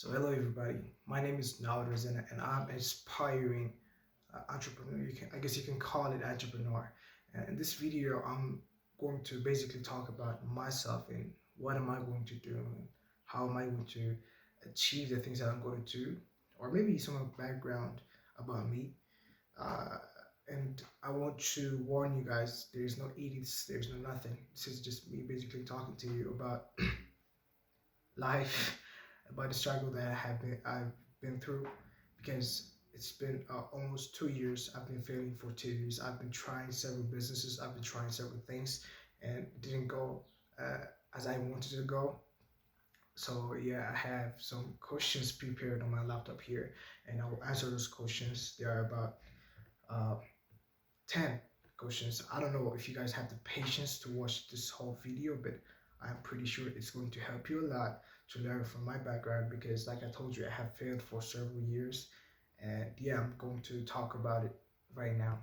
So hello everybody. My name is Nawad and I'm an aspiring entrepreneur. I guess you can call it entrepreneur. And in this video, I'm going to basically talk about myself and what am I going to do and how am I going to achieve the things that I'm going to do, or maybe some of the background about me. Uh, and I want to warn you guys: there is no edits, there's no nothing. This is just me basically talking to you about life, about the struggle that I've been through, because it's been almost 2 years. I've been failing for 2 years. I've been trying several businesses. I've been trying several things, and it didn't go uh, as I wanted to go. So yeah, I have some questions prepared on my laptop here, and I will answer those questions. There are about uh, 10 questions. I don't know if you guys have the patience to watch this whole video, but I'm pretty sure it's going to help you a lot to learn from my background, because like I told you, I have failed for several years, and yeah, I'm going to talk about it right now.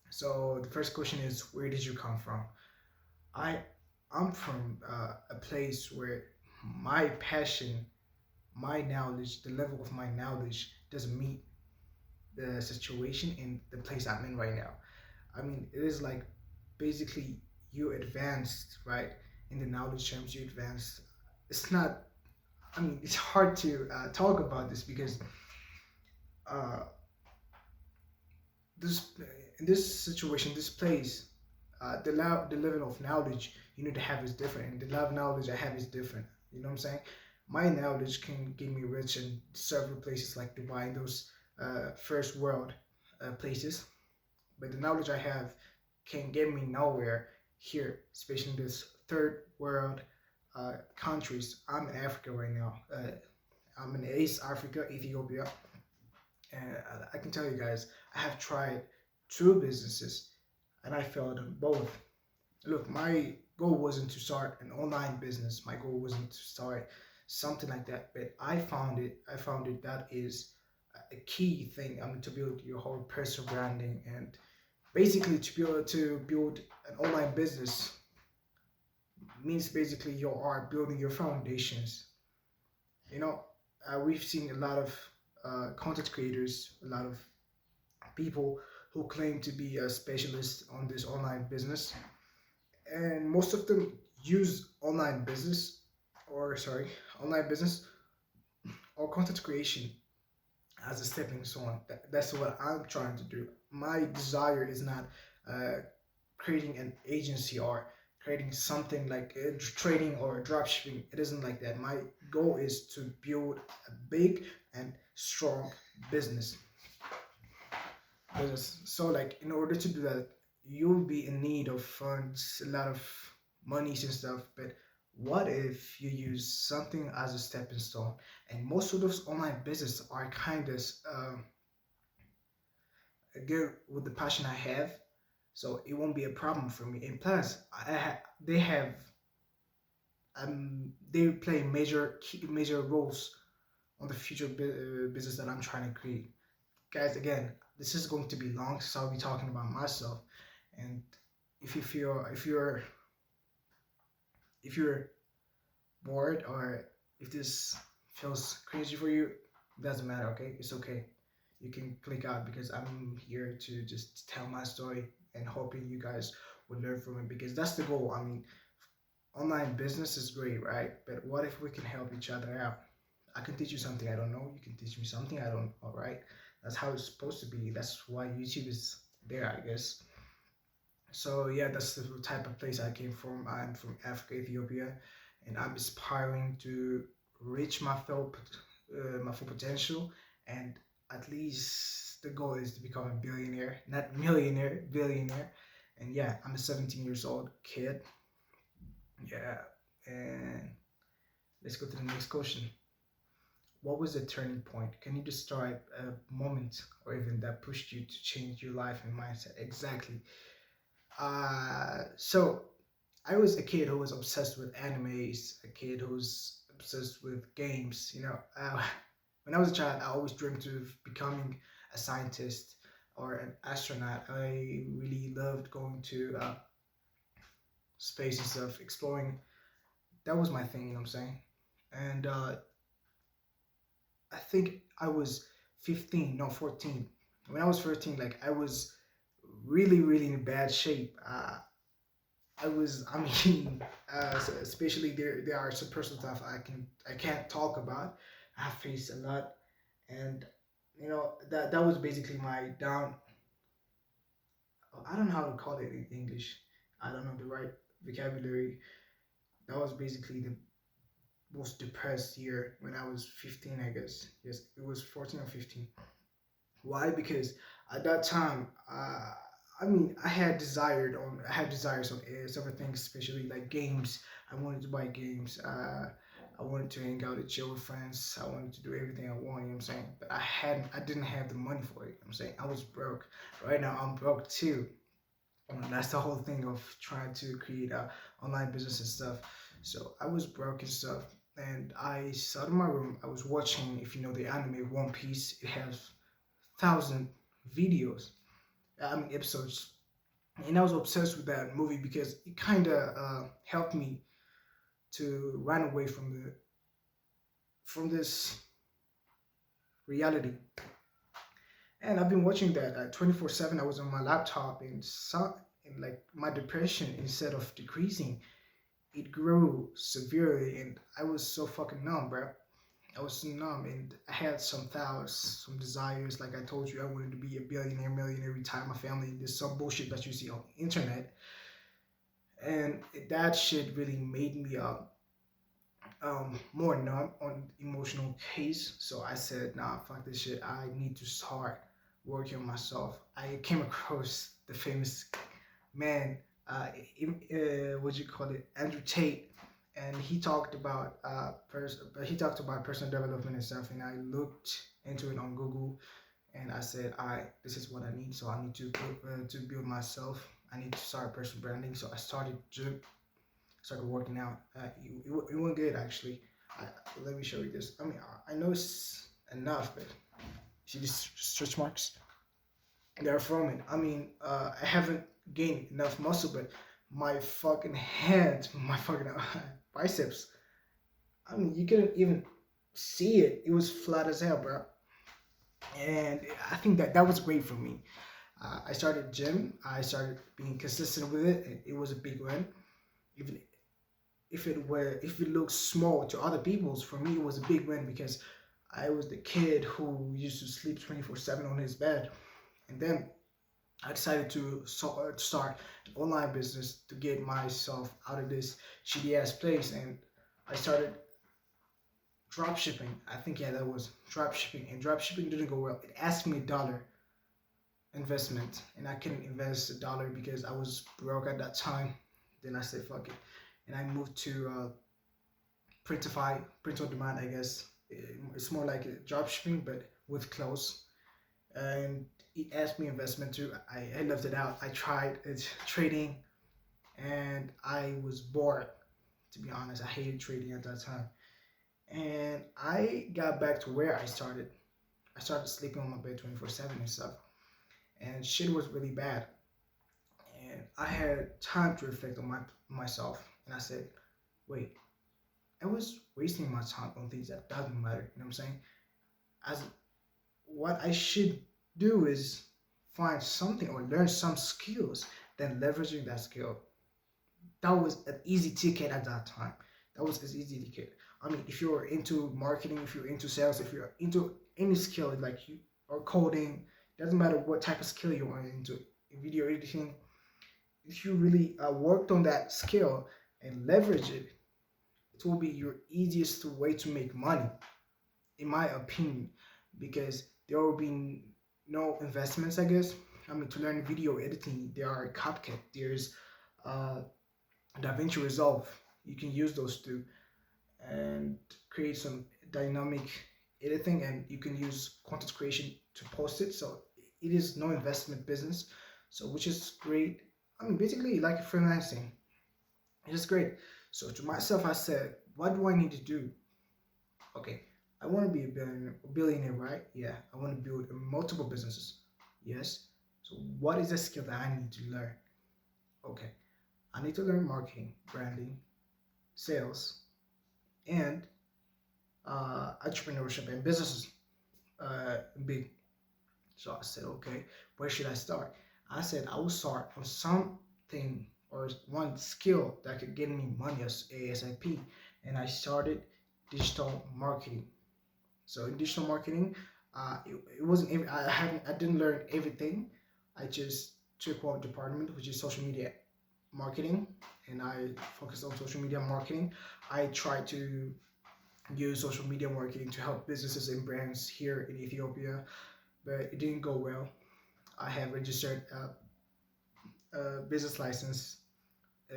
So the first question is, where did you come from? I I'm from a place where my passion, my knowledge, the level of my knowledge doesn't meet the situation in the place I'm in right now. I mean, it is like basically you advanced, right? In the knowledge terms, you advanced. It's not, I mean, it's hard to talk about this because uh, this in this situation, this place, the level of knowledge you need to have is different, and the level of knowledge I have is different. You know what I'm saying? My knowledge can get me rich in several places like Dubai, those first world places, but the knowledge I have can get me nowhere here, especially in this third world countries. I'm in Africa right now. I'm in East Africa, Ethiopia, and I can tell you guys, I have tried two businesses and I failed in both. Look, my goal wasn't to start an online business. My goal wasn't to start something like that, but I found it. I found it that is a key thing. I mean, to build your whole personal branding and basically to be able to build an online business means basically you are building your foundations. You know, we've seen a lot of content creators, a lot of people who claim to be a specialist on this online business, and most of them use online business or content creation as a stepping stone. That's what I'm trying to do. My desire is not uh, creating an agency or creating something like trading or dropshipping. It isn't like that. My goal is to build a big and strong business. So, like, in order to do that, you'll be in need of funds, a lot of monies and stuff. But what if you use something as a stepping stone? And most of those online business are kind of good with the passion I have, so it won't be a problem for me. And plus, they have they play major roles on the future business that I'm trying to create. Guys, again, this is going to be long, so I'll be talking about myself. And if you feel if you're bored, or if this feels crazy for you, it doesn't matter. Okay, it's okay. You can click out, because I'm here to just tell my story and hoping you guys will learn from it, because that's the goal. I mean, online business is great, right? But what if we can help each other out? I can teach you something I don't know. You can teach me something I don't know, right? That's how it's supposed to be. That's why YouTube is there, I guess. So yeah, that's the type of place I came from. I'm from Africa, Ethiopia, and I'm aspiring to reach my full potential, and at least the goal is to become a billionaire, not millionaire, billionaire. And yeah, I'm a 17 years old kid. Yeah, and let's go to the next question. What was the turning point? Can you describe a moment or event that pushed you to change your life and mindset? Exactly. So I was a kid who was obsessed with animes, a kid who's obsessed with games. When I was a child, I always dreamed of becoming a scientist or an astronaut. I really loved going to space and stuff, exploring. That was my thing, you know what I'm saying? And I think I was 15, no 14. When I was 14, like I was really, really in bad shape. I was, I mean, especially there are some personal stuff I can't talk about. I have faced a lot, and that was basically my down. I don't know how to call it in English. I don't know the right vocabulary. That was basically the most depressed year when I was 15, I guess. Yes, it was 14 or 15. Why? Because at that time, I mean, I had desires on several things, especially like games. I wanted to buy games. I wanted to hang out and chill with friends. I wanted to do everything I want. You know what I'm saying? But I didn't have the money for it. You know what I'm saying? I was broke. Right now, I'm broke too. That's the whole thing of trying to create a online business and stuff. So I was broke and stuff, and I sat in my room. I was watching, if you know the anime One Piece. It has thousand videos, I mean episodes, and I was obsessed with that movie because it kind of helped me to run away from this reality. And I've been watching that 24/7. I was on my laptop, and like my depression, instead of decreasing, it grew severely, and I was so fucking numb, bro. I was so numb, and I had some thoughts, some desires. Like I told you, I wanted to be a billionaire, millionaire, retire my family. There's some bullshit that you see on the internet, and that shit really made me more numb on emotional case. So I said, nah, fuck this shit. I need to start working on myself. I came across the famous man, what you call it, Andrew Tate, and he talked about personal development and stuff. And I looked into it on Google, and I said, all right, this is what I need. So I need to build myself. I need to start personal branding. So I started working out. It went good actually. I, Let me show you this. I mean, I know it's enough, but see these stretch marks? They're from it. I mean, I haven't gained enough muscle, but my fucking hands, my fucking biceps. I mean, you couldn't even see it. It was flat as hell, bro. And I think that was great for me. I started gym. I started being consistent with it, and it was a big win. Even if it looks small to other people's, for me it was a big win because I was the kid who used to sleep 24/7 on his bed, and then I decided to start an online business to get myself out of this shitty ass place, and I started drop shipping. I think yeah, that was drop shipping, and drop shipping didn't go well. It asked me $1 investment, and I couldn't invest $1 because I was broke at that time. Then I said fuck it, and I moved to Printify, print on demand. I guess it's more like drop shipping, but with clothes. And it asked me investment too. I left it out. I tried trading, and I was bored. To be honest, I hated trading at that time. And I got back to where I started. I started sleeping on my bed 24/7 and stuff. And shit was really bad. And I had time to reflect on myself. And I said, wait, I was wasting my time on things that doesn't matter. You know what I'm saying? As what I should do is find something or learn some skills, then leveraging that skill. That was an easy ticket at that time. That was an easy ticket. I mean, if you're into marketing, if you're into sales, if you're into any skill like you or coding, doesn't matter what type of skill you are into, video editing, if you really worked on that skill and leverage it, it will be your easiest way to make money, in my opinion, because there will be no investments, I guess. I mean, to learn video editing, there are CapCut, there's uh, DaVinci Resolve. You can use those two and create some dynamic editing, and you can use content creation to post it. So it is no investment business, so which is great. I mean, basically like freelancing. It is great. So to myself, I said, what do I need to do? Okay, I want to be a billionaire, right? Yeah, I want to build multiple businesses. Yes. So what is the skill that I need to learn? Okay, I need to learn marketing, branding, sales, and entrepreneurship and business big. So I said, okay, where should I start? I said I will start on something or one skill that could get me money as ASAP. And I started digital marketing. So in digital marketing, it wasn't. I didn't learn everything. I just took one department, which is social media marketing, and I focused on social media marketing. I tried to use social media marketing to help businesses and brands here in Ethiopia, but it didn't go well. I have registered a business license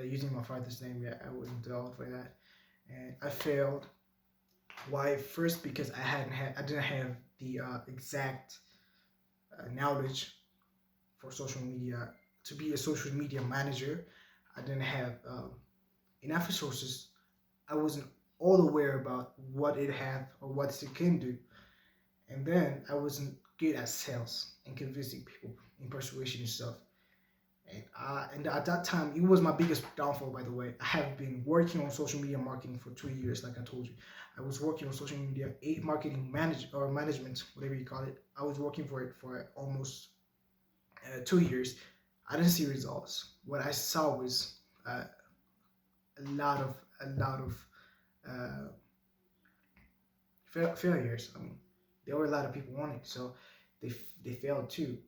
using my father's name. Yet I wasn't too old for that, and I failed. Why? First, because I didn't have the exact knowledge for social media to be a social media manager. I didn't have enough resources. I wasn't all aware about what it had or what it can do, and then I wasn't good at sales and convincing people in persuasion and stuff. And at that time, it was my biggest downfall. By the way, I have been working on social media marketing for 2 years, like I told you. I was working on social media marketing management, whatever you call it. I was working for it for almost 2 years. I didn't see results. What I saw was uh, a lot of uh, failures. I mean, there were a lot of people on it, so they failed too.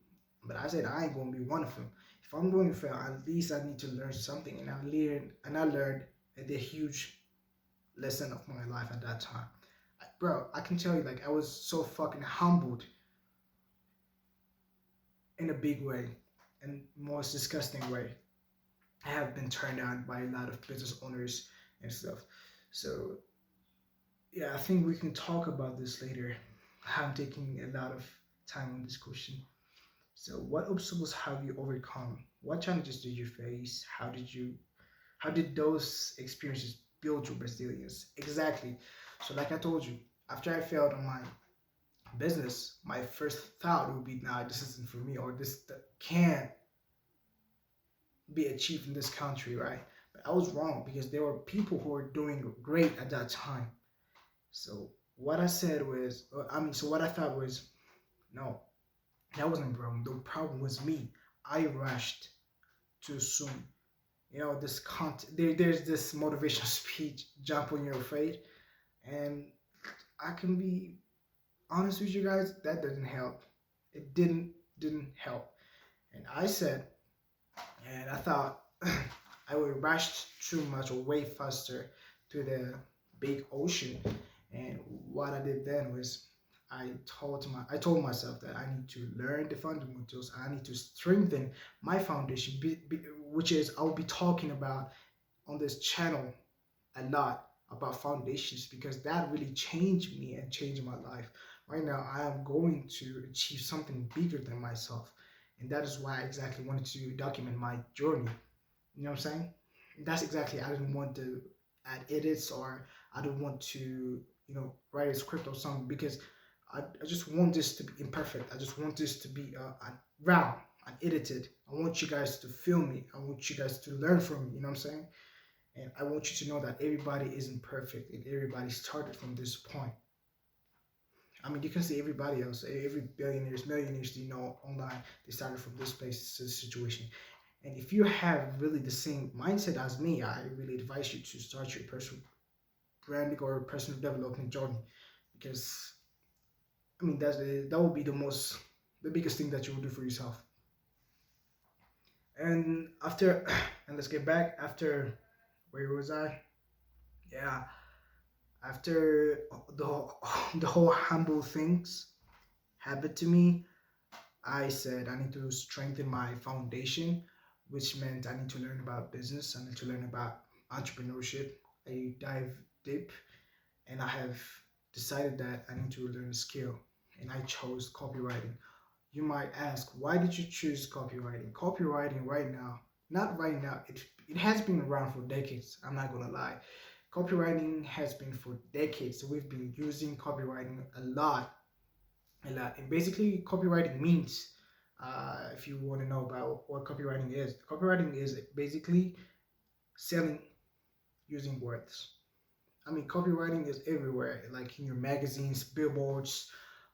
But I said I ain't gonna be one of them. If I'm going to fail, at least I need to learn something, and I learned the huge lesson of my life at that time. Bro, I can tell you, like I was so fucking humbled in a big way, and most disgusting way. I have been turned down by a lot of business owners and stuff. So yeah, I think we can talk about this later. I'm taking a lot of time on this question. So, what obstacles have you overcome? What challenges did you face? How did those experiences build your resilience? Exactly. So, like I told you, after I failed on my business, my first thought would be, "Nah, this isn't for me, or this can't be achieved in this country, right?" But I was wrong because there were people who were doing great at that time. So, what I said was, so what I thought was, no, that wasn't the problem. The problem was me. I rushed too soon. This there's this motivational speech, jump when you're afraid, and I can be honest with you guys, that didn't help. It didn't help. And I said, and I thought I would rush too much or way faster to the big ocean. And what I did then was I told myself that I need to learn the fundamentals. I need to strengthen my foundation, which is I'll be talking about on this channel a lot about foundations because that really changed me and changed my life. Right now, I am going to achieve something bigger than myself, and that is why I exactly wanted to document my journey. You know what I'm saying? That's exactly. I didn't want to add edits or I didn't want to, write a script or something because I just want this to be imperfect. I just want this to be raw, unedited. I want you guys to feel me. I want you guys to learn from me. You know what I'm saying? And I want you to know that everybody isn't perfect and everybody started from this point. I mean, you can see everybody else, every billionaires, millionaires, online, they started from this place, this situation. And if you have really the same mindset as me, I really advise you to start your personal branding or personal development journey because I mean that will be the biggest thing that you will do for yourself. And after, and let's get back after where was I? Yeah, after the whole humble things happened to me, I said I need to strengthen my foundation, which meant I need to learn about business. I need to learn about entrepreneurship. I dive deep, and I have decided that I need to learn a skill, and I chose copywriting. You might ask, why did you choose copywriting? Copywriting right now, not right now. It has been around for decades. I'm not gonna lie. Copywriting has been for decades. So we've been using copywriting a lot. And basically, copywriting means, if you want to know about what copywriting is basically selling using words. I mean, copywriting is everywhere, like in your magazines, billboards,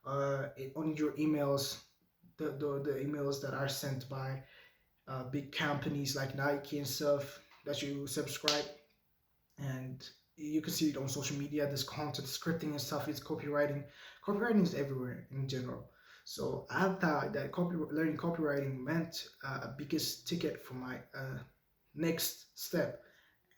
on your emails, the emails that are sent by big companies like Nike and stuff that you subscribe, and you can see it on social media. This content scripting and stuff is copywriting. Copywriting is everywhere in general. So I thought that learning copywriting meant a biggest ticket for my next step,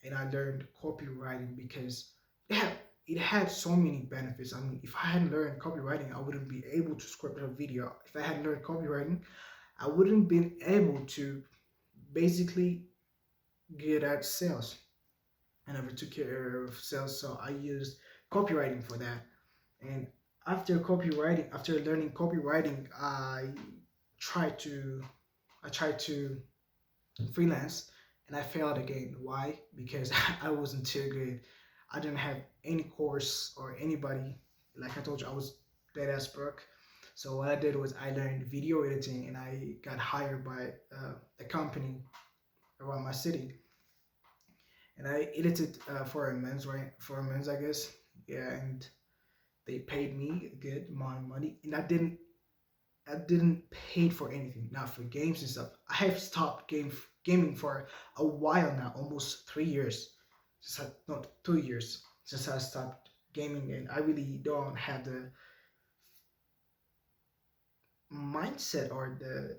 and I learned copywriting because it had it had so many benefits. I mean, if I hadn't learned copywriting, I wouldn't be able to script a video. If I hadn't learned copywriting, I wouldn't been able to basically get at sales. I never took care of sales, so I used copywriting for that. And after learning copywriting, tried to I tried to freelance, and I failed again. Why? Because I wasn't too good. I didn't have any course or anybody. Like I told you, I was dead ass broke. So what I did was I learned video editing, and I got hired by a company around my city, and I edited for a men's, right, for a men's, I guess. Yeah, and they paid me a good amount of money, and I didn't pay for anything, not for games and stuff. I have stopped gaming for a while now, almost 3 years. Not 2 years since I stopped gaming, and I really don't have the mindset or the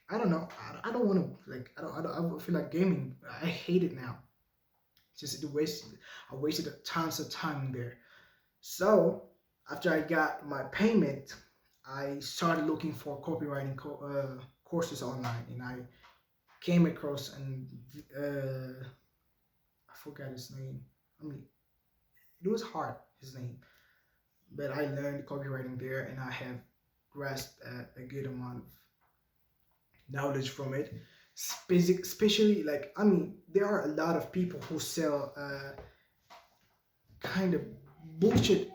I don't know. I don't want to like. I don't feel like gaming. I hate it now. Just I wasted tons of time there. So after I got my payment, I started looking for copywriting courses online, and I came across and I forgot his name. I mean, it was hard, his name, but I learned copywriting there, and I have grasped a good amount of knowledge from it. Especially like, I mean, there are a lot of people who sell kind of bullshit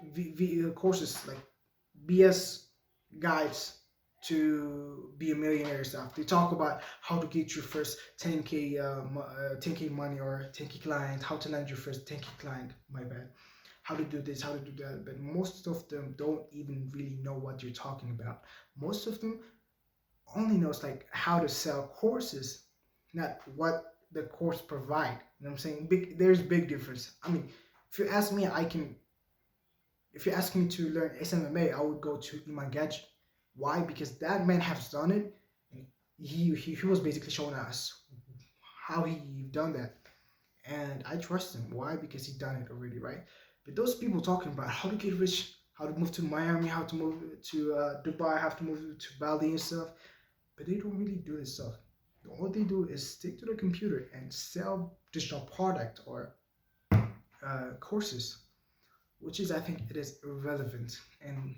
courses, like BS guides to be a millionaire stuff. They talk about how to get your first 10k 10k money or 10k client, how to land your first 10k client. My bad. How to do this, how to do that. But most of them don't even really know what you're talking about. Most of them only knows like how to sell courses, not what the course provide. You know what I'm saying? There's big difference. I mean, if you ask me, if you ask me to learn SMMA, I would go to Iman Gadget. Why? Because that man has done it, and he was basically showing us how he done that, and I trust him. Why? Because he done it already, right? But those people talking about how to get rich, how to move to Miami, how to move to Dubai, how to move to Bali and stuff, but they don't really do this stuff. All they do is stick to the computer and sell digital product or courses, which is, I think, it is irrelevant. And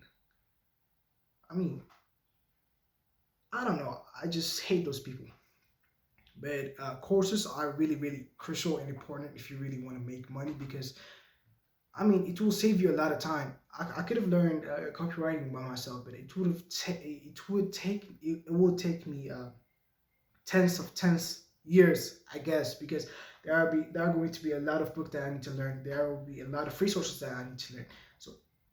I mean, I don't know. I just hate those people. But courses are really, really crucial and important if you really want to make money, because I mean, it will save you a lot of time. I could have learned copywriting by myself, but it would take me tens years, I guess, because there are going to be a lot of books that I need to learn. There will be a lot of resources that I need to learn. So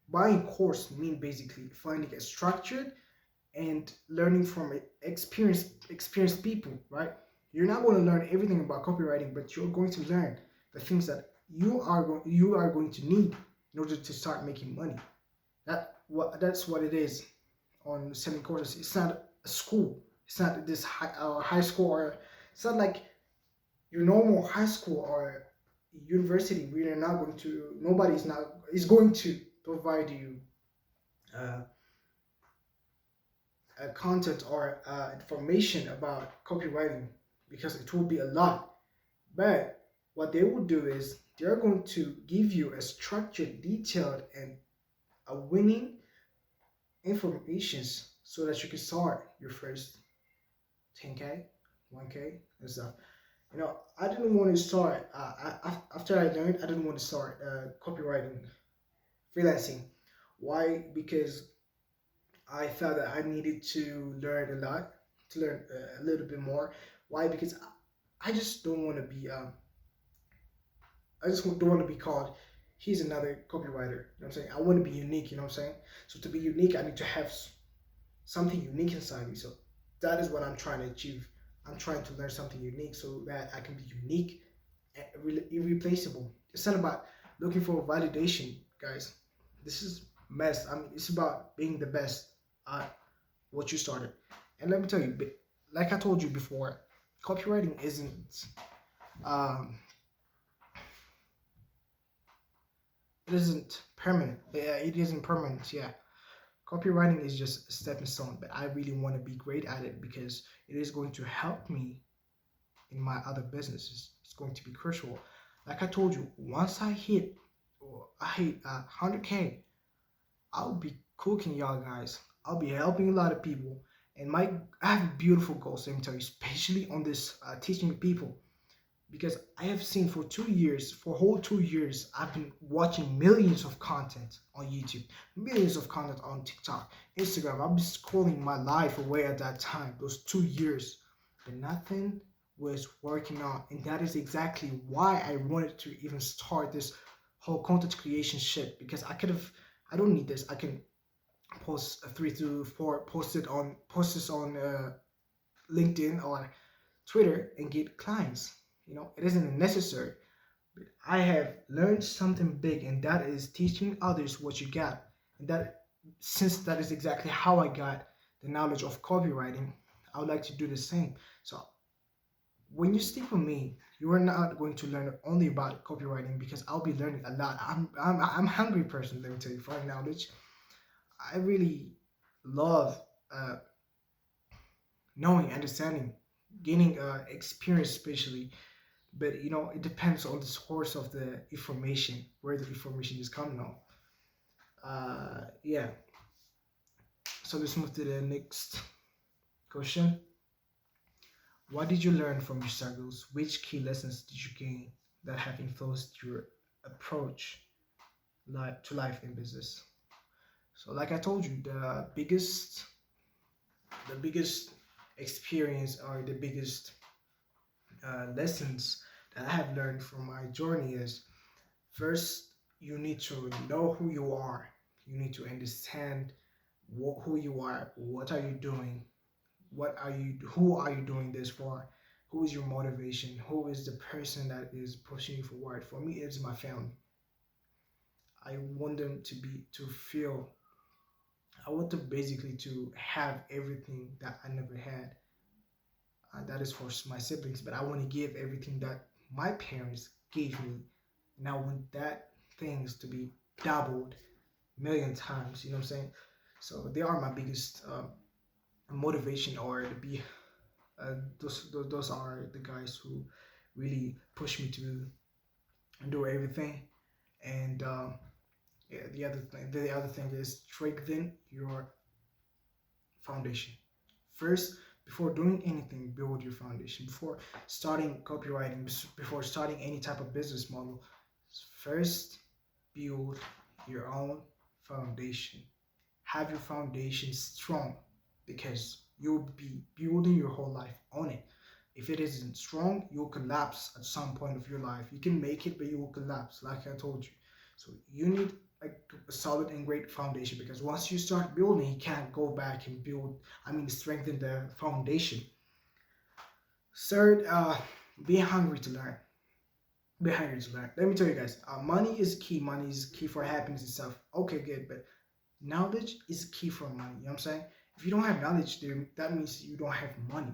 buying course mean basically finding a structured and learning from experienced people, right? You're not going to learn everything about copywriting, but you're going to learn the things that you are going to need in order to start making money. That's what it is on selling courses. It's not a school. It's not this high school, or it's not like your normal high school or university. We are not going to. Nobody's not is going to provide you uh, content or information about copywriting, because it will be a lot. But what they will do is they're going to give you a structured, detailed, and a winning informations so that you can start your first 10k, 1k, and stuff. I didn't want to start. After I learned, I didn't want to start copywriting, freelancing. Why? Because I felt that I needed to learn a lot, to learn a little bit more. Why? Because I just don't want to be I just don't want to be called he's another copywriter. You know what I'm saying? I want to be unique. You know what I'm saying? So to be unique, I need to have something unique inside me. So that is what I'm trying to achieve. I'm trying to learn something unique so that I can be unique and irreplaceable. It's not about looking for validation, guys. This is mess. I mean, it's about being the best at what you started. And let me tell you, like I told you before, copywriting um, it isn't permanent. Yeah, it isn't permanent. Yeah, copywriting is just a stepping stone. But I really want to be great at it because it is going to help me in my other businesses. It's going to be crucial. Like I told you, once I hit 100K, I'll be cooking y'all guys. I'll be helping a lot of people, and I have beautiful goals. Let me tell you, especially on this teaching people, because I have seen for 2 years, for whole 2 years, I've been watching millions of content on YouTube, millions of content on TikTok, Instagram. I've been scrolling my life away at that time, those 2 years, but nothing was working out, and that is exactly why I wanted to even start this whole content creation shit. Because I don't need this. I can post 3 to 4 posts on LinkedIn or Twitter and get clients. It isn't necessary. But I have learned something big, and that is teaching others what you got. And that, since that is exactly how I got the knowledge of copywriting, I would like to do the same. So when you stick with me, you are not going to learn only about copywriting, because I'll be learning a lot. I'm a hungry person. Let me tell you, for knowledge. I really love uh, knowing, understanding, gaining experience, especially. But it depends on the source of the information, where the information is coming on. Yeah. So let's move to the next question. What did you learn from your struggles? Which key lessons did you gain that have influenced your approach to life and business? So, like I told you, the biggest experience, or the biggest lessons that I have learned from my journey is, first, you need to know who you are. You need to understand who you are. What are you doing? Who are you doing this for? Who is your motivation? Who is the person that is pushing you forward? For me, it's my family. I want them to feel. I want them basically to have everything that I never had. That is for my siblings, but I want to give everything that my parents gave me, and I want that things to be doubled million times. You know what I'm saying? So they are my biggest motivation, or to be those are the guys who really push me to do everything. And yeah, the other thing is strengthen your foundation. First, before doing anything, build your foundation. Before starting copywriting, before starting any type of business model, first build your own foundation. Have your foundation strong, because you'll be building your whole life on it. If it isn't strong, you'll collapse at some point of your life. You can make it, but you will collapse, like I told you. So you need a solid and great foundation, because once you start building, you can't go back and strengthen the foundation. Third, be hungry to learn. Be hungry to learn. Let me tell you guys, money is key. Money is key for happiness and stuff. Okay, good, but knowledge is key for money. You know what I'm saying? If you don't have knowledge, then that means you don't have money.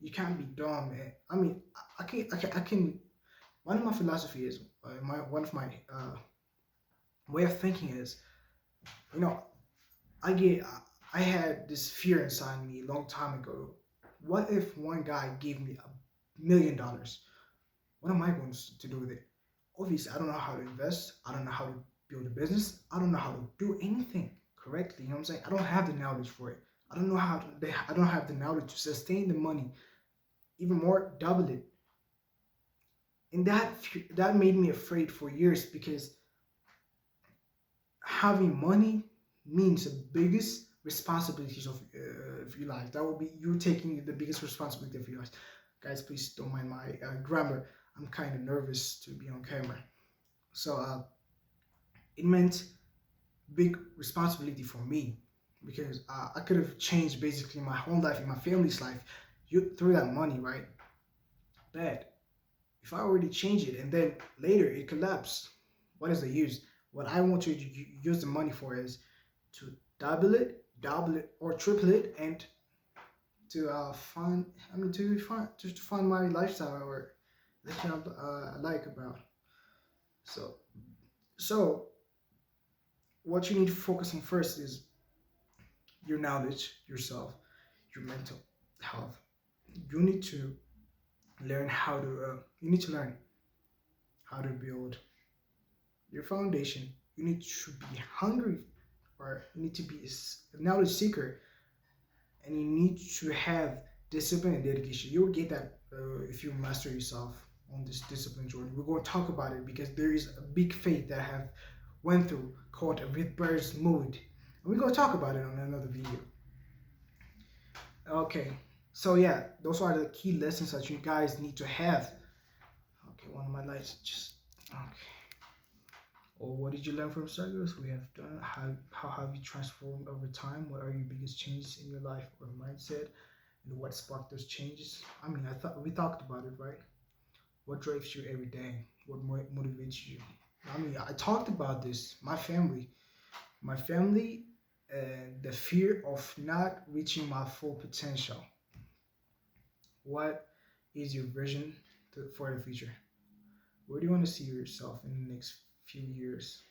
You can't be dumb, man. I can. One of my philosophy is one of my way of thinking is, you know, I had this fear inside me a long time ago. What if one guy gave me $1 million? What am I going to do with it? Obviously, I don't know how to invest. I don't know how to build a business. I don't know how to do anything correctly. You know what I'm saying? I don't have the knowledge for it. I don't know how to. I don't have the knowledge to sustain the money. Even more, double it. And that made me afraid for years, because having money means the biggest responsibilities of your life. That would be you taking the biggest responsibility of your life. Guys, please don't mind my grammar. I'm kind of nervous to be on camera. So it meant big responsibility for me because I could have changed basically my whole life and my family's life through that money, right? But if I already change it and then later it collapsed, what is the use? What I want to use the money for is to double it, or triple it, and to find, I mean, to find just to find my lifestyle or the thing I like about. So, so what you need to focus on first is your knowledge, yourself, your mental health. You need to learn how to. You need to learn how to build your foundation. You need to be hungry, or you need to be a knowledge seeker, and you need to have discipline and dedication. You'll get that if you master yourself on this discipline journey. We're going to talk about it because there is a big phase that I have went through called a rebirth mood, and we're going to talk about it on another video. Okay, so yeah, those are the key lessons that you guys need to have. Okay, one of my lights just okay. Or what did you learn from struggles we have done? How have you transformed over time? What are your biggest changes in your life or mindset? And what sparked those changes? I mean, I thought we talked about it, right? What drives you every day? What motivates you? I mean, I talked about this. My family, and the fear of not reaching my full potential. What is your vision for the future? Where do you want to see yourself in the next few years?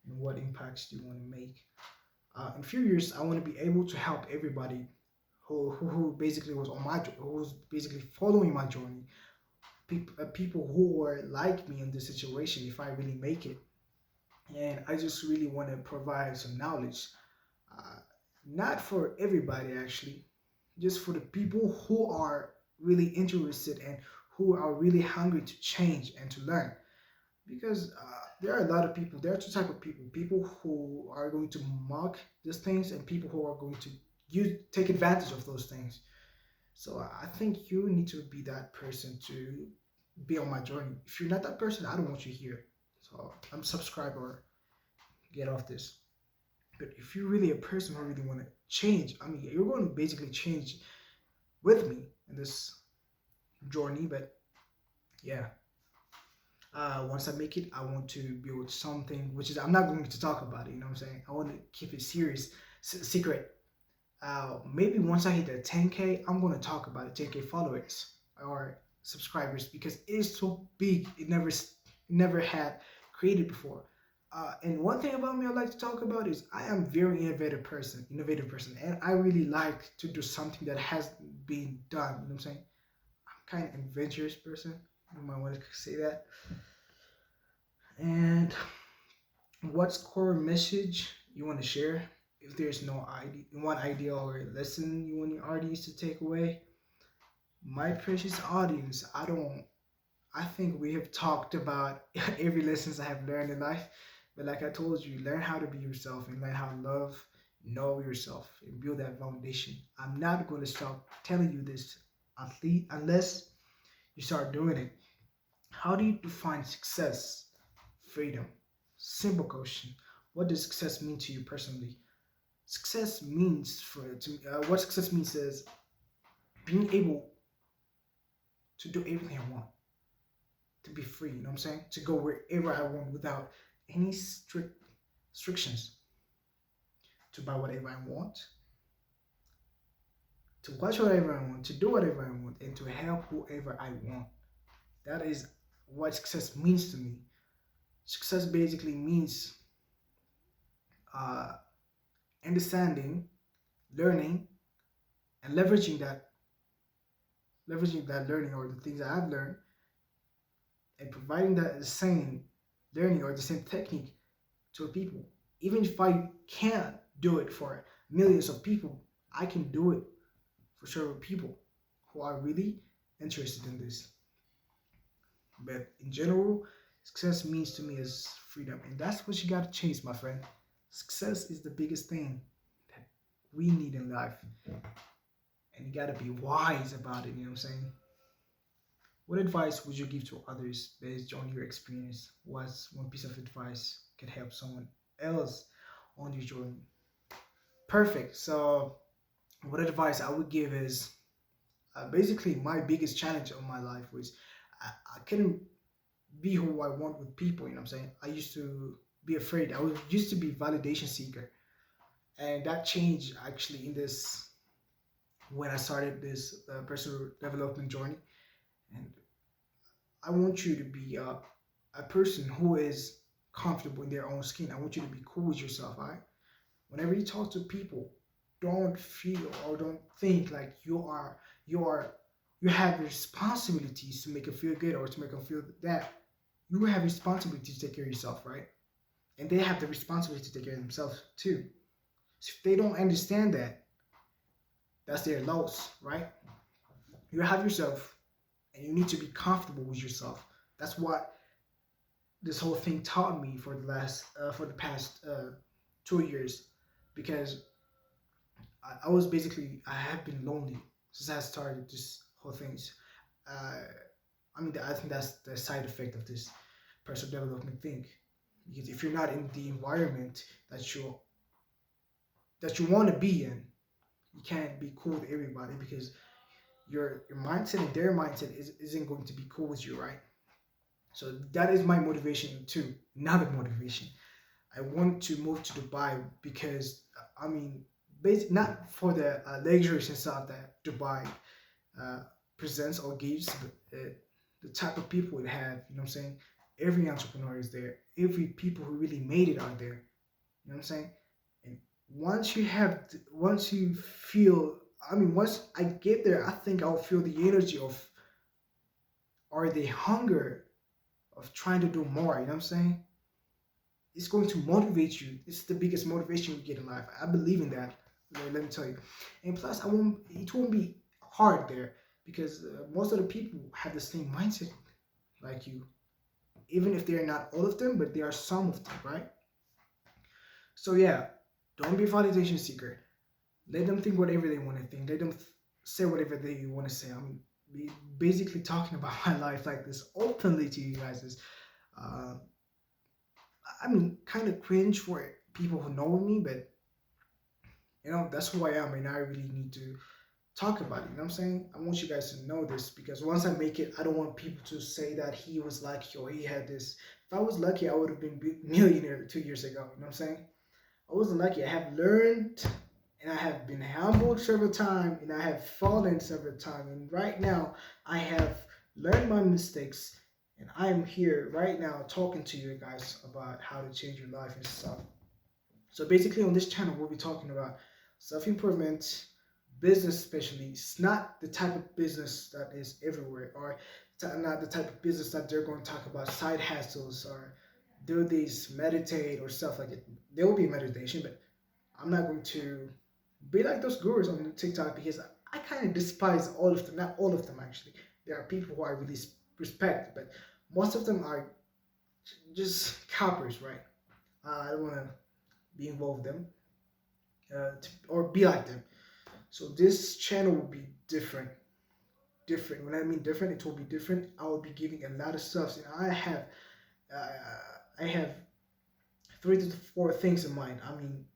And what impacts do you want to make? In a few years, I want to be able to help everybody who basically was on my who was basically following my journey. People who were like me in this situation. If I really make it, and I just really want to provide some knowledge, uh, not for everybody actually, just for the people who are really interested and who are really hungry to change and to learn. Because there are a lot of people. There are two type of people: people who are going to mock these things, and people who are going to take advantage of those things. So I think you need to be that person to be on my journey. If you're not that person, I don't want you here. So I'm subscribe or get off this. But if you're really a person who really want to change, I mean, you're going to basically change with me in this journey. But yeah, once I make it, I want to build something, which is I'm not going to talk about it. You know what I'm saying? I want to keep it serious, secret. Maybe once I hit the 10K, I'm going to talk about it. 10K followers or subscribers because it is so big. It never had created before. And one thing about me I like to talk about is I am very innovative person, and I really like to do something that has been done. You know what I'm saying? I'm kind of adventurous person. You might want to say that. And what's core message you want to share? If there's no idea, one idea or lesson you want your audience to take away, my precious audience, I think we have talked about every lessons I have learned in life. But like I told you, learn how to be yourself and learn how to love, know yourself, and build that foundation. I'm not going to stop telling you this unless you start doing it. How do you define success? Freedom. Simple question. What does success mean to you personally? Success means what success means is being able to do everything I want, to be free. You know what I'm saying? To go wherever I want without any strict restrictions. To buy whatever I want, to watch whatever I want, to do whatever I want, and to help whoever I want. That is what success means to me. Success basically means uh, understanding, learning, and leveraging that learning or the things that I've learned, and providing that same learning or the same technique to people. Even if I can't do it for millions of people, I can do it for several people who are really interested in this. But in general, success means to me is freedom, and that's what you got to chase, my friend. Success is the biggest thing that we need in life, and you got to be wise about it. You know what I'm saying? What advice would you give to others based on your experience? What's one piece of advice can help someone else on your journey? Perfect. So, what advice I would give is basically my biggest challenge of my life was I couldn't be who I want with people. You know what I'm saying? I used to be afraid. Used to be validation seeker, and that changed actually in this when I started this personal development journey. And I want you to be a person who is comfortable in their own skin. I want you to be cool with yourself. All right. Whenever you talk to people, don't feel or don't think like you are you have responsibilities to make them feel good or to make them feel that you have responsibility to take care of yourself, right? And they have the responsibility to take care of themselves too. So if they don't understand that, that's their loss, right? You have yourself, and you need to be comfortable with yourself. That's what this whole thing taught me for the past 2 years, because I was basically I have been lonely since I started this whole thing. Uh, I mean, I think that's the side effect of this personal development thing. Because if you're not in the environment that you want to be in, you can't be cool with everybody because your mindset and their mindset isn't going to be cool with you, right? So that is my motivation too. Another motivation. I want to move to Dubai because I mean, not for the luxuries and stuff that Dubai uh, presents or gives, but the type of people it have. You know what I'm saying? Every entrepreneur is there. Every people who really made it are there. You know what I'm saying? And once you feel, I mean, once I get there, I think I'll feel the energy of or the hunger of trying to do more. You know what I'm saying? It's going to motivate you. It's the biggest motivation we get in life. I believe in that. Let me tell you. And plus, I won't. It won't be hard there because most of the people have the same mindset like you. Even if they're not all of them, but there are some of them, right? So yeah, don't be a validation seeker. Let them think whatever they want to think. Let them say whatever they want to say. I'm basically talking about my life like this openly to you guys. Uh, I mean, kind of cringe for people who know me, but that's who I am, and I really need to talk about it. You know what I'm saying? I want you guys to know this because once I make it, I don't want people to say that he was lucky or he had this. If I was lucky, I would have been millionaire 2 years ago. You know what I'm saying? I wasn't lucky. I have learned and I have been humbled several times and I have fallen several times. And right now, I have learned my mistakes and I am here right now talking to you guys about how to change your life and stuff. So basically, on this channel, we'll be talking about self-improvement, business especially. It's not the type of business that is everywhere, or not the type of business that they're going to talk about side hustles or do these meditate or stuff like it. There will be meditation, but I'm not going to be like those gurus on TikTok because I kind of despise all of them. Not all of them actually. There are people who I really respect, but most of them are just coppers, right? I don't want to be involved with them or be like them. So this channel will be different. Different. When I mean different, it will be different. I will be giving a lot of stuff, and I have 3 to 4 things in mind. I mean,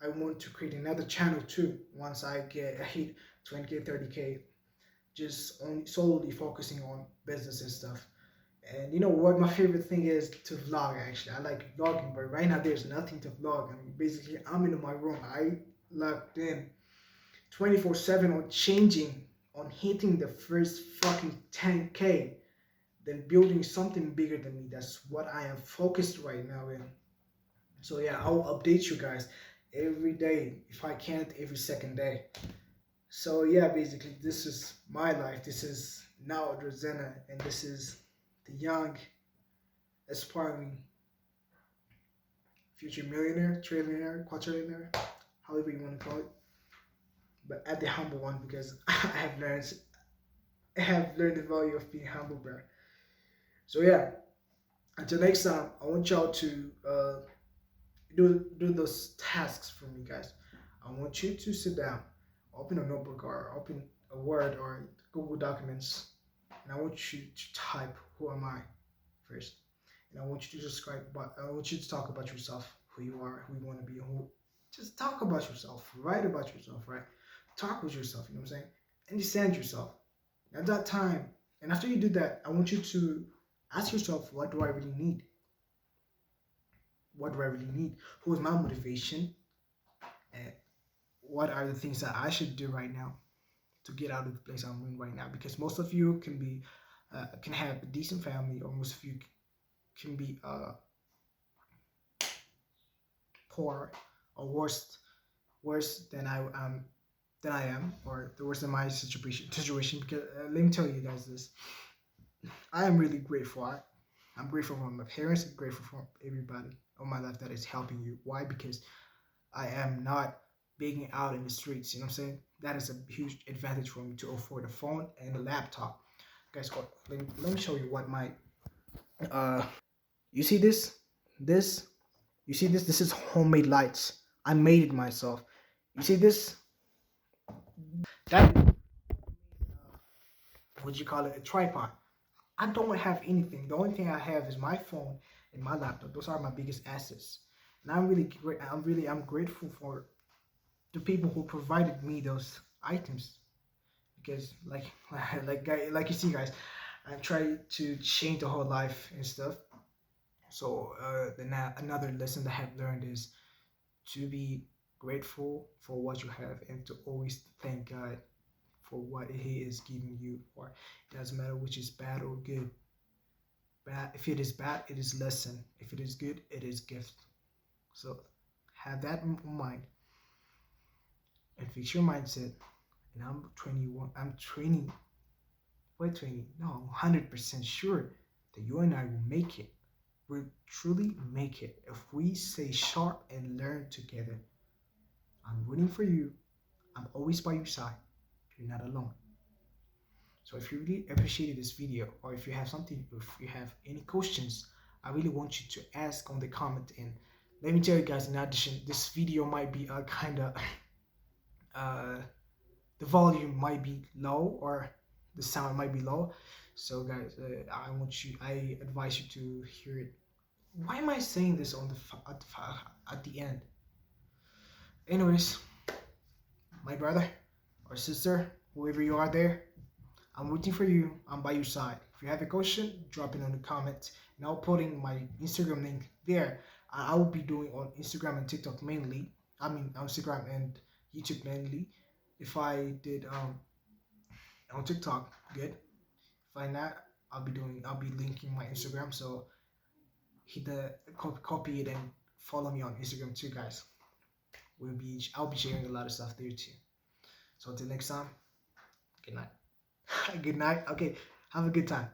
I want to create another channel too. Once I hit 20K, 30K, just only solely focusing on business and stuff. And you know what? My favorite thing is to vlog. Actually, I like vlogging, but right now there's nothing to vlog. I mean, basically, I'm in my room. I locked in 24/7 on changing, on hitting the first fucking 10K, then building something bigger than me. That's what I am focused right now in. So yeah, I'll update you guys every day, if I can't, every second day. So yeah, basically, this is my life. This is now Drazena, and this is the young, aspiring future millionaire, trillionaire, quadrillionaire, however you want to call it. But at the humble one because I have learned the value of being humble, bro. So yeah, until next time, I want y'all to do those tasks for me, guys. I want you to sit down, open a notebook or open a Word or Google Documents, and I want you to type who am I first, and I want you to describe. But I want you to talk about yourself, who you are, who you want to be, who. Just talk about yourself. Write about yourself. Right. Talk with yourself. You know what I'm saying? Understand yourself. At that time, and after you do that, I want you to ask yourself, what do I really need? What do I really need? Who is my motivation? And what are the things that I should do right now to get out of the place I'm in right now? Because most of you can have a decent family, or most of you can be poor or worse than I am, or worse than my situation. Because let me tell you guys this: I am really grateful. I'm grateful for my parents. I'm grateful for everybody in my life that is helping you. Why? Because I am not being out in the streets. You know what I'm saying? That is a huge advantage for me to afford a phone and a laptop. Guys, let me show you what my uh. You see this? This? You see this? This is homemade lights. I made it myself. You see this? That what you call it? A tripod. I don't have anything. The only thing I have is my phone and my laptop. Those are my biggest assets. And I'm really great. I'm grateful for the people who provided me those items, because like you see, guys, I try to change the whole life and stuff. So another lesson that I have learned is to be grateful for what you have, and to always thank God for what He is giving you. Or it doesn't matter which is bad or good. Bad, if it is bad, it is lesson. If it is good, it is gift. So have that in mind and fix your mindset. And I'm 21. I'm 20. Wait, 20? No, 100% sure that you and I will make it. We'll truly make it if we stay sharp and learn together. I'm rooting for you. I'm always by your side. You're not alone. So if you really appreciated this video, or if you have something, if you have any questions, I really want you to ask on the comment. And let me tell you guys, in addition, this video might be a kind of uh, the volume might be low, or the sound might be low. So guys, I advise you to hear it. Why am I saying this on at the end? Anyways, my brother or sister, whoever you are there, I'm waiting for you. I'm by your side. If you have a question, drop it on the comments, and I'll put in my Instagram link there. I will be doing on Instagram and TikTok mainly. I mean, on Instagram and YouTube mainly. If I did on TikTok, good. If I not, I'll be linking my Instagram. So hit the copy it and follow me on Instagram too, guys. I'll be sharing a lot of stuff there too. So until next time, good night. Good night. Okay, have a good time.